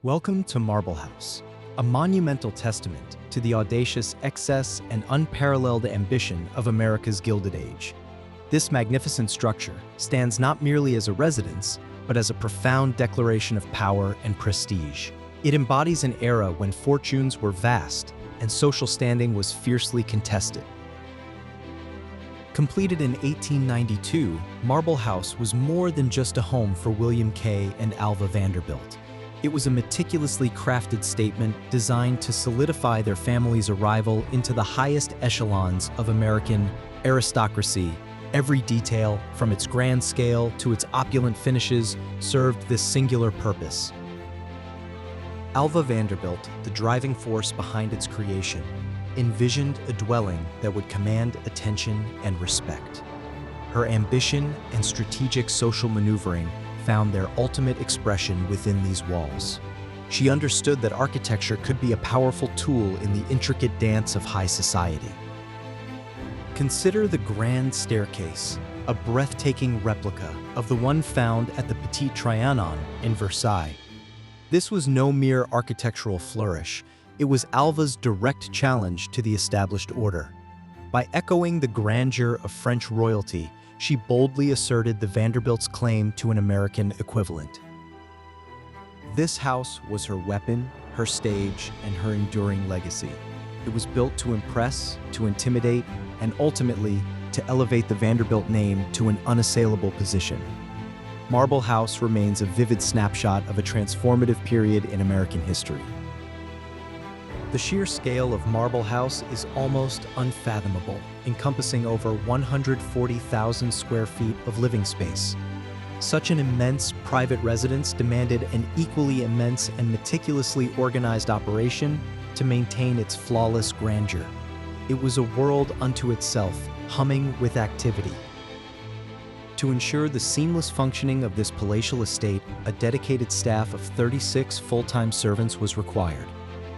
Welcome to Marble House, a monumental testament to the audacious excess and unparalleled ambition of America's Gilded Age. This magnificent structure stands not merely as a residence, but as a profound declaration of power and prestige. It embodies an era when fortunes were vast and social standing was fiercely contested. Completed in 1892, Marble House was more than just a home for William K. and Alva Vanderbilt. It was a meticulously crafted statement designed to solidify their family's arrival into the highest echelons of American aristocracy. Every detail, from its grand scale to its opulent finishes, served this singular purpose. Alva Vanderbilt, the driving force behind its creation, envisioned a dwelling that would command attention and respect. Her ambition and strategic social maneuvering found their ultimate expression within these walls. She understood that architecture could be a powerful tool in the intricate dance of high society. Consider the grand staircase, a breathtaking replica of the one found at the Petit Trianon in Versailles. This was no mere architectural flourish. It was Alva's direct challenge to the established order. By echoing the grandeur of French royalty, she boldly asserted the Vanderbilts' claim to an American equivalent. This house was her weapon, her stage, and her enduring legacy. It was built to impress, to intimidate, and ultimately to elevate the Vanderbilt name to an unassailable position. Marble House remains a vivid snapshot of a transformative period in American history. The sheer scale of Marble House is almost unfathomable, encompassing over 140,000 square feet of living space. Such an immense private residence demanded an equally immense and meticulously organized operation to maintain its flawless grandeur. It was a world unto itself, humming with activity. To ensure the seamless functioning of this palatial estate, a dedicated staff of 36 full-time servants was required.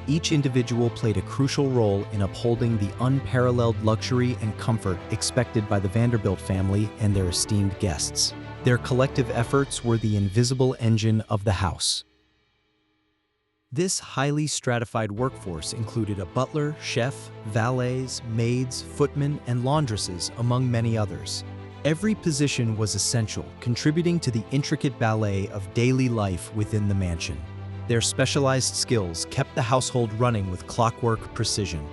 Each individual played a crucial role in upholding the unparalleled luxury and comfort expected by the Vanderbilt family and their esteemed guests. Their collective efforts were the invisible engine of the house. This highly stratified workforce included a butler, chef, valets, maids, footmen, and laundresses, among many others. Every position was essential, contributing to the intricate ballet of daily life within the mansion. Their specialized skills kept the household running with clockwork precision.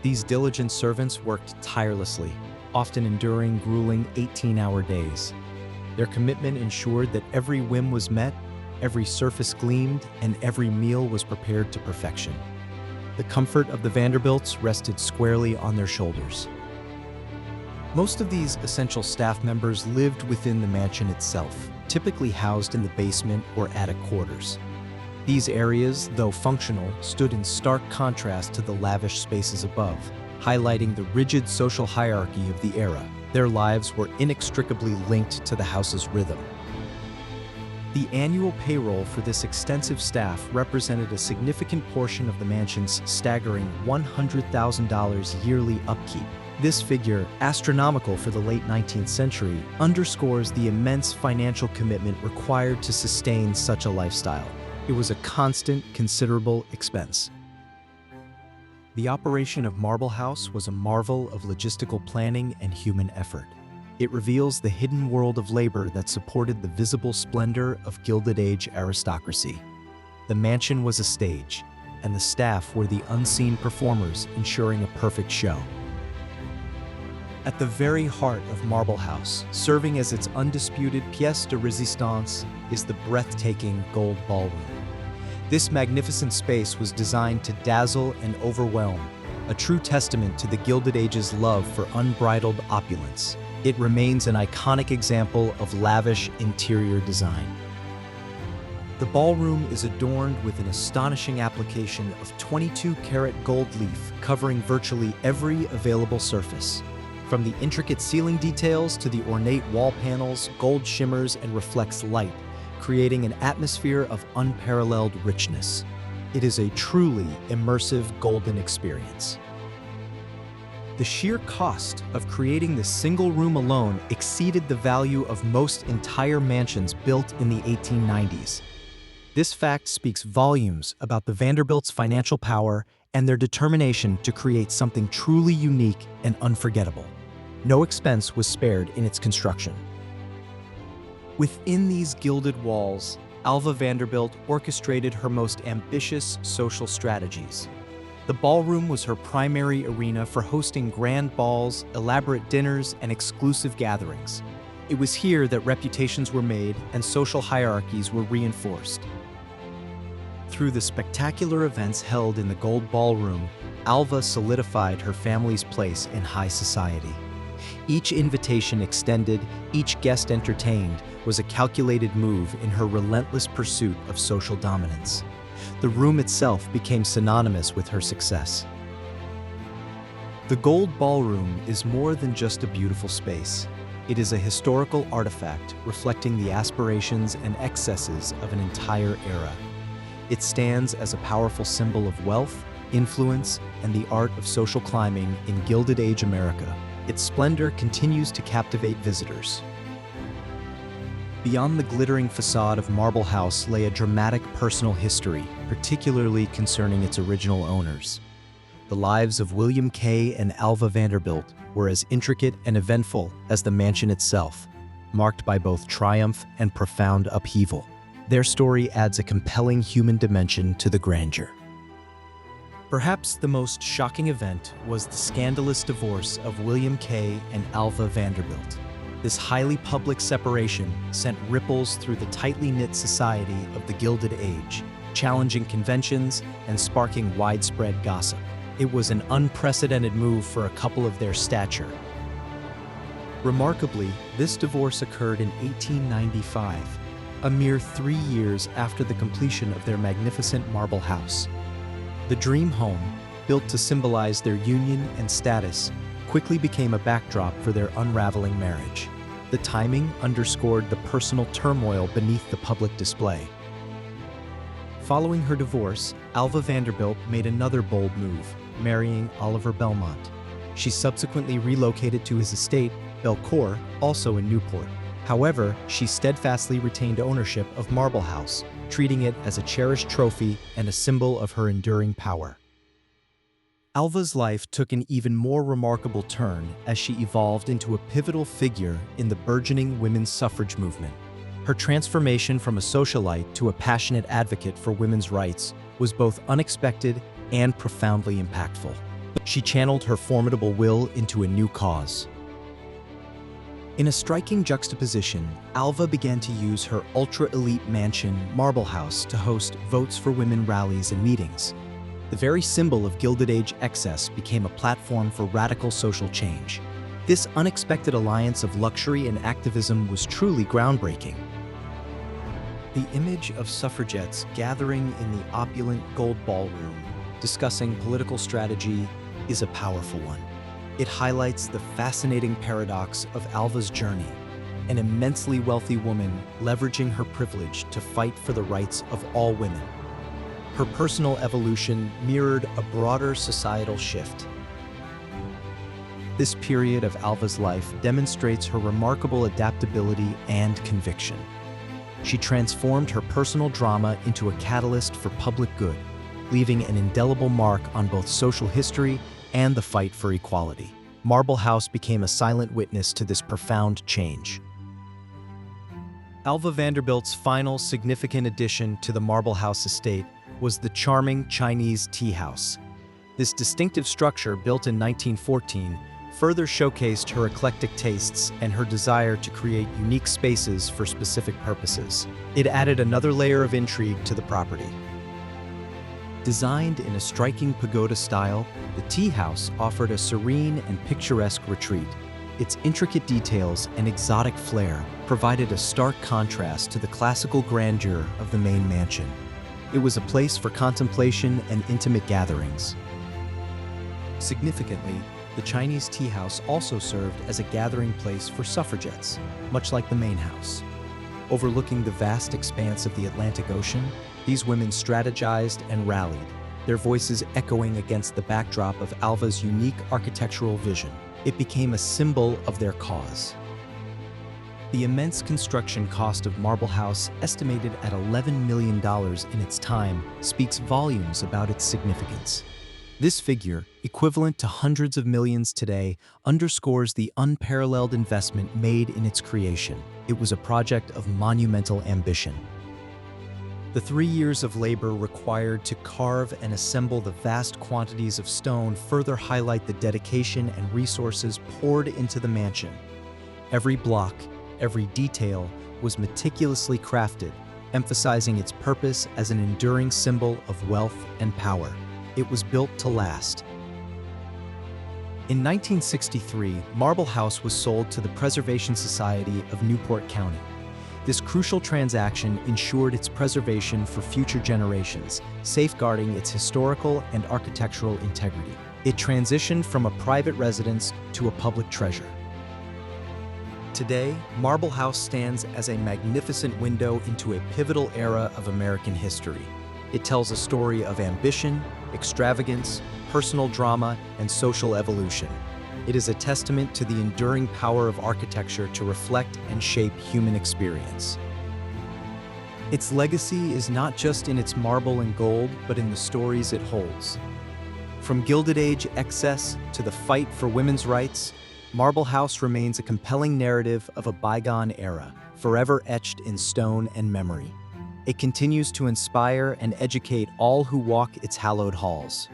These diligent servants worked tirelessly, often enduring grueling 18-hour days. Their commitment ensured that every whim was met, every surface gleamed, and every meal was prepared to perfection. The comfort of the Vanderbilts rested squarely on their shoulders. Most of these essential staff members lived within the mansion itself, typically housed in the basement or attic quarters. These areas, though functional, stood in stark contrast to the lavish spaces above, highlighting the rigid social hierarchy of the era. Their lives were inextricably linked to the house's rhythm. The annual payroll for this extensive staff represented a significant portion of the mansion's staggering $100,000 yearly upkeep. This figure, astronomical for the late 19th century, underscores the immense financial commitment required to sustain such a lifestyle. It was a constant, considerable expense. The operation of Marble House was a marvel of logistical planning and human effort. It reveals the hidden world of labor that supported the visible splendor of Gilded Age aristocracy. The mansion was a stage, and the staff were the unseen performers ensuring a perfect show. At the very heart of Marble House, serving as its undisputed pièce de résistance, is the breathtaking gold ballroom. This magnificent space was designed to dazzle and overwhelm, a true testament to the Gilded Age's love for unbridled opulence. It remains an iconic example of lavish interior design. The ballroom is adorned with an astonishing application of 22-karat gold leaf covering virtually every available surface. From the intricate ceiling details to the ornate wall panels, gold shimmers and reflects light, creating an atmosphere of unparalleled richness. It is a truly immersive golden experience. The sheer cost of creating this single room alone exceeded the value of most entire mansions built in the 1890s. This fact speaks volumes about the Vanderbilts' financial power and their determination to create something truly unique and unforgettable. No expense was spared in its construction. Within these gilded walls, Alva Vanderbilt orchestrated her most ambitious social strategies. The ballroom was her primary arena for hosting grand balls, elaborate dinners, and exclusive gatherings. It was here that reputations were made and social hierarchies were reinforced. Through the spectacular events held in the Gold Ballroom, Alva solidified her family's place in high society. Each invitation extended, each guest entertained, was a calculated move in her relentless pursuit of social dominance. The room itself became synonymous with her success. The Gold Ballroom is more than just a beautiful space. It is a historical artifact reflecting the aspirations and excesses of an entire era. It stands as a powerful symbol of wealth, influence, and the art of social climbing in Gilded Age America. Its splendor continues to captivate visitors. Beyond the glittering facade of Marble House lay a dramatic personal history, particularly concerning its original owners. The lives of William K. and Alva Vanderbilt were as intricate and eventful as the mansion itself, marked by both triumph and profound upheaval. Their story adds a compelling human dimension to the grandeur. Perhaps the most shocking event was the scandalous divorce of William K. and Alva Vanderbilt. This highly public separation sent ripples through the tightly knit society of the Gilded Age, challenging conventions and sparking widespread gossip. It was an unprecedented move for a couple of their stature. Remarkably, this divorce occurred in 1895, a mere 3 years after the completion of their magnificent marble house. The dream home, built to symbolize their union and status, quickly became a backdrop for their unraveling marriage. The timing underscored the personal turmoil beneath the public display. Following her divorce, Alva Vanderbilt made another bold move, marrying Oliver Belmont. She subsequently relocated to his estate, Belcourt, also in Newport. However, she steadfastly retained ownership of Marble House, treating it as a cherished trophy and a symbol of her enduring power. Alva's life took an even more remarkable turn as she evolved into a pivotal figure in the burgeoning women's suffrage movement. Her transformation from a socialite to a passionate advocate for women's rights was both unexpected and profoundly impactful. She channeled her formidable will into a new cause. In a striking juxtaposition, Alva began to use her ultra-elite mansion, Marble House, to host Votes for Women rallies and meetings. The very symbol of Gilded Age excess became a platform for radical social change. This unexpected alliance of luxury and activism was truly groundbreaking. The image of suffragettes gathering in the opulent Gold Ballroom, discussing political strategy, is a powerful one. It highlights the fascinating paradox of Alva's journey, an immensely wealthy woman leveraging her privilege to fight for the rights of all women. Her personal evolution mirrored a broader societal shift. This period of Alva's life demonstrates her remarkable adaptability and conviction. She transformed her personal drama into a catalyst for public good, leaving an indelible mark on both social history and the fight for equality. Marble House became a silent witness to this profound change. Alva Vanderbilt's final significant addition to the Marble House estate was the charming Chinese tea house. This distinctive structure, built in 1914, further showcased her eclectic tastes and her desire to create unique spaces for specific purposes. It added another layer of intrigue to the property. Designed in a striking pagoda style, the tea house offered a serene and picturesque retreat. Its intricate details and exotic flair provided a stark contrast to the classical grandeur of the main mansion. It was a place for contemplation and intimate gatherings. Significantly, the Chinese tea house also served as a gathering place for suffragettes, much like the main house. Overlooking the vast expanse of the Atlantic Ocean, these women strategized and rallied, their voices echoing against the backdrop of Alva's unique architectural vision. It became a symbol of their cause. The immense construction cost of Marble House, estimated at $11 million in its time, speaks volumes about its significance. This figure, equivalent to hundreds of millions today, underscores the unparalleled investment made in its creation. It was a project of monumental ambition. The 3 years of labor required to carve and assemble the vast quantities of stone further highlight the dedication and resources poured into the mansion. Every block, every detail was meticulously crafted, emphasizing its purpose as an enduring symbol of wealth and power. It was built to last. In 1963, Marble House was sold to the Preservation Society of Newport County. This crucial transaction ensured its preservation for future generations, safeguarding its historical and architectural integrity. It transitioned from a private residence to a public treasure. Today, Marble House stands as a magnificent window into a pivotal era of American history. It tells a story of ambition, extravagance, personal drama, and social evolution. It is a testament to the enduring power of architecture to reflect and shape human experience. Its legacy is not just in its marble and gold, but in the stories it holds. From Gilded Age excess to the fight for women's rights, Marble House remains a compelling narrative of a bygone era, forever etched in stone and memory. It continues to inspire and educate all who walk its hallowed halls.